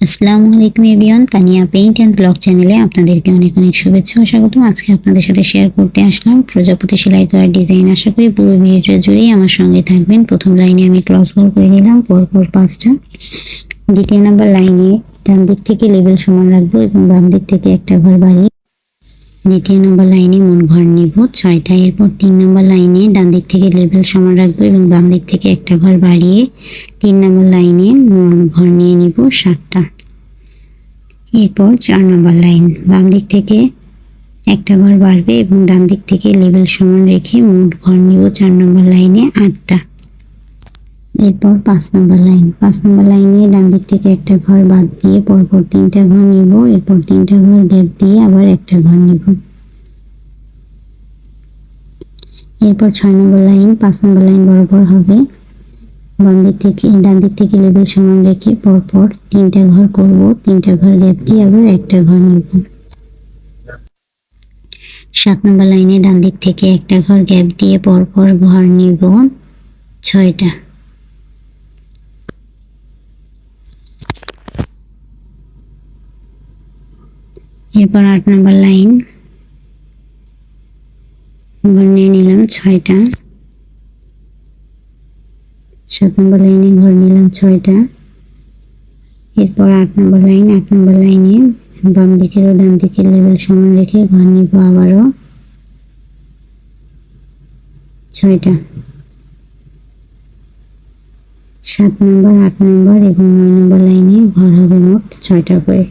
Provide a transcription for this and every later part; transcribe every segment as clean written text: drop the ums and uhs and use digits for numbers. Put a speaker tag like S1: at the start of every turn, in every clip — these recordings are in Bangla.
S1: আসসালামু আলাইকুম everyone, Tania paint and blog চ্যানেলে আপনাদেরকে অনেক অনেক শুভেচ্ছা ও স্বাগতম। আজকে আপনাদের সাথে শেয়ার করতে আসলাম প্রজাপতি সেলাই করার ডিজাইন। আশা করি পুরো ভিডিওটা জুড়েই আমার সঙ্গে থাকবেন। প্রথম লাইনে আমি ক্রস ঘর করে নিলাম পরপর 5টা। দ্বিতীয় নম্বর লাইনে ডান দিক থেকে লেবেল সমান রাখবো এবং বাম দিক থেকে একটা ঘর বাড়িয়ে দ্বিতীয় নম্বর লাইনে মূল ঘর নিব 6টা। এরপর 3 নম্বর লাইনে ডান দিক থেকে লেবেল সমান রাখবো এবং বাম দিক থেকে একটা ঘর বাড়িয়ে 3 নম্বর লাইনে মূল ঘর নিয়ে নিব 7টা। এরপর 4 নম্বর লাইন বাম দিক থেকে একটা ঘর বাড়বে এবং ডান দিক থেকে লেবেল সমান রেখে মোট ঘর নিব 4 নম্বর লাইনে 8টা। এরপর 5 নম্বর লাইনে ডান দিক থেকে একটা ঘর বাদ দিয়ে পরপর 3টা ঘর নিব। এরপর 3টা ঘর গ্যাপ দিয়ে আবার একটা ঘর নিব। এরপর 6 নম্বর লাইন 5 নম্বর লাইন বরাবর হবে। বাম দিক থেকে ডান দিক থেকে লেবেল সমান রেখে পরপর 3টা ঘর করব। 3টা ঘর গ্যাপ দিয়ে আবার একটা ঘর নিব। 7 নম্বর লাইনে ডান দিক থেকে একটা ঘর গ্যাপ দিয়ে পরপর ঘর নিব 6টা। এরপর 8 নম্বর লাইন ঘর নিয়ে নিলাম 6টা। 7 নম্বর লাইনে ঘর নিলাম 6টা। এরপর 8 নম্বর লাইনে বাম দিকের ও ডান দিকের লেবেল সমান রেখে ঘর নিব আবারও 6টা। 7 নম্বর 8 নম্বর এবং 9 নম্বর লাইনে ঘর হবে মোট 6টা করে।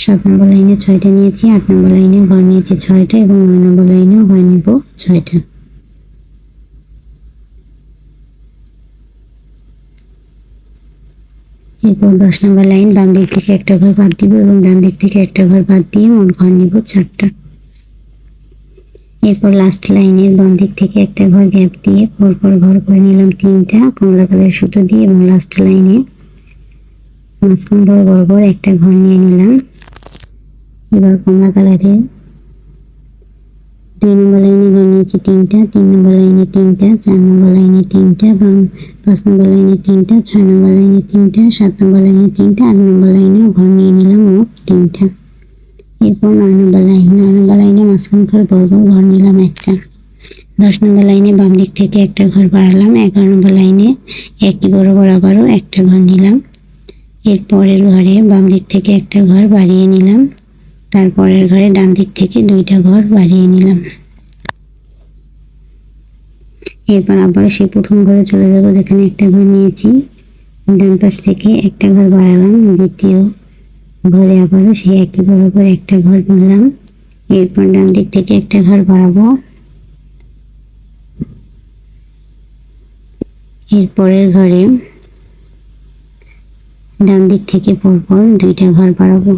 S1: 7 নম্বর লাইনে 6টা নিয়েছি, 8 নম্বর লাইনে ঘর নিয়েছি 6টা এবং 9 নম্বর লাইনেও ঘর নিব 6টা। এরপর 10 নম্বর লাইন বাম দিক থেকে একটা ঘর বাদ দিব এবং ডান দিক থেকে একটা ঘর বাদ দিয়ে মোট ঘর নিব 4টা। এরপর লাস্ট লাইনের বাম দিক থেকে একটা ঘর গ্যাপ দিয়ে পরপর ঘর করে নিলাম 3টা কমলা কালারের সুতো দিয়ে এবং লাস্ট লাইনে মাঝখান বরাবর একটা ঘর নিয়ে নিলাম। এবার কমলা কালারের 2 নম্বর লাইনে ঘর নিয়েছি 3টা, 3 নম্বর লাইনে 3টা, 4 নম্বর লাইনে 3টা এবং 5 নম্বর লাইনে 3টা, 6 নম্বর লাইনে 3টা, 7 নম্বর লাইনে 3টা, 8 নম্বর লাইনেও ঘর নিয়ে নিলাম মোট 3টা। এরপর 9 নম্বর লাইনে মাঝখান বরাবর ঘর নিলাম একটা। 10 নম্বর লাইনে বাম দিক থেকে একটা ঘর বাড়ালাম। 11 নম্বর লাইনে একই বরাবর আবারও একটা ঘর নিলাম। এরপরের ঘরে বাম দিক থেকে একটা ঘর বাড়িয়ে নিলাম। তারপরের ঘরে ডান দিক থেকে 2টা ঘর বাড়িয়ে নিলাম। এরপর আবার সেই প্রথম ঘরে চলে যাব যেখানে একটা ঘর নিয়েছি। ডান পাশ থেকে একটা ঘর বাড়ালাম। দ্বিতীয় ঘরে আবারও সেই একই বরাবর একটা ঘর নিলাম। এরপর ডান দিক থেকে একটা ঘর বাড়াবো। এরপরের ঘরে ডান দিক থেকে পরপর 2টা ঘর বাড়াবো।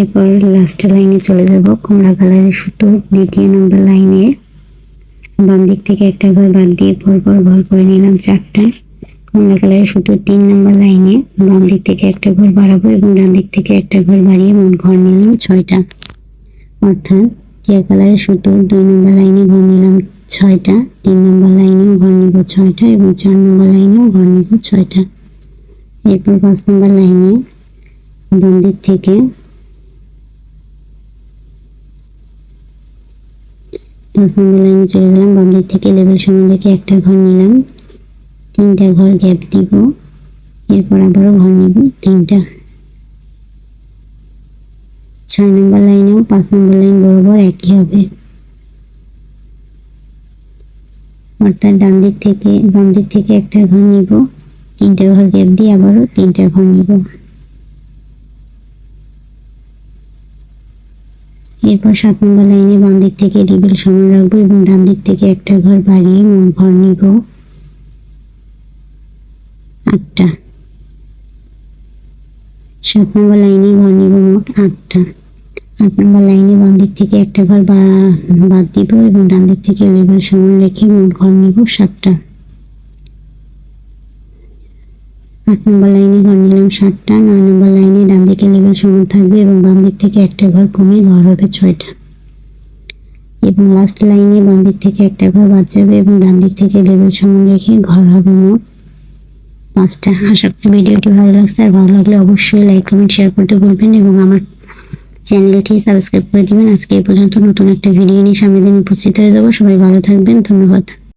S1: এরপর লাস্ট লাইনে চলে যাব কমলা কালারের সুতো। দ্বিতীয় নম্বর লাইনে বাম দিক থেকে একটা ঘর বাদ দিয়ে পরপর ঘর করে নিলাম 4টা। কমলা কালারের সুতো 3 নম্বর লাইনে বাম দিক থেকে একটা ঘর বাড়াবো এবং ডান দিক থেকে একটা ঘর বাড়িয়ে মোট ঘর নিলাম 6টা। অর্থাৎ টিয়া কালারের সুতো 2 নম্বর লাইনে ঘর নিলাম 6টা, 3 নম্বর লাইনেও ঘর নিব 6টা এবং 4 নম্বর লাইনেও ঘর নিব 6টা। এরপর 5 নম্বর লাইনে বাম দিক থেকে 5 নম্বর লাইনে চলে গেলাম। বাম দিক থেকে লেবেল সমান রেখে একটা ঘর নিলাম। 3টা ঘর গ্যাপ দিব। এরপর আবারও ঘর নিব 3টা। 6 নম্বর লাইনেও 5 নম্বর লাইন বরাবর একই হবে। অর্থাৎ ডান দিক থেকে বাম দিক থেকে একটা ঘর নিব, 3টা ঘর গ্যাপ দিয়ে আবারও 3টা ঘর নিব। এরপর 7 নম্বর লাইনে বাম দিক থেকে লেবেল সমান রাখবো এবং ডান দিক থেকে একটা ঘর বাড়িয়ে মোট ঘর নিব 8টা। 7 নম্বর লাইনে ঘর নিব মোট 8টা। 8 নম্বর লাইনে বাম দিক থেকে একটা ঘর বাদ দিব এবং ডান দিক থেকে লেবেল সমান রেখে মোট ঘর নিব 7টা। 8 নম্বর লাইনে ঘর নিলাম 7টা। 9 নম্বর লাইনে ডান দিকে লেবেল সমান থাকবে এবং বাম দিক থেকে একটা ঘর কমে ঘর হবে 6টা। এবং লাস্ট লাইনে বাম দিক থেকে একটা ঘর বাদ যাবে এবং ডান দিক থেকে লেবেল সমান রেখে ঘর হবে মোট 5টা। আশা করি ভিডিওটি ভালো লাগছে, আর ভালো লাগলে অবশ্যই লাইক কমেন্ট শেয়ার করতে ভুলবেন এবং আমার চ্যানেলটি সাবস্ক্রাইব করে দিবেন। আজকে এই পর্যন্ত, নতুন একটা ভিডিও নিয়ে সামনের দিন উপস্থিত হয়ে যাবো। সবাই ভালো থাকবেন, ধন্যবাদ।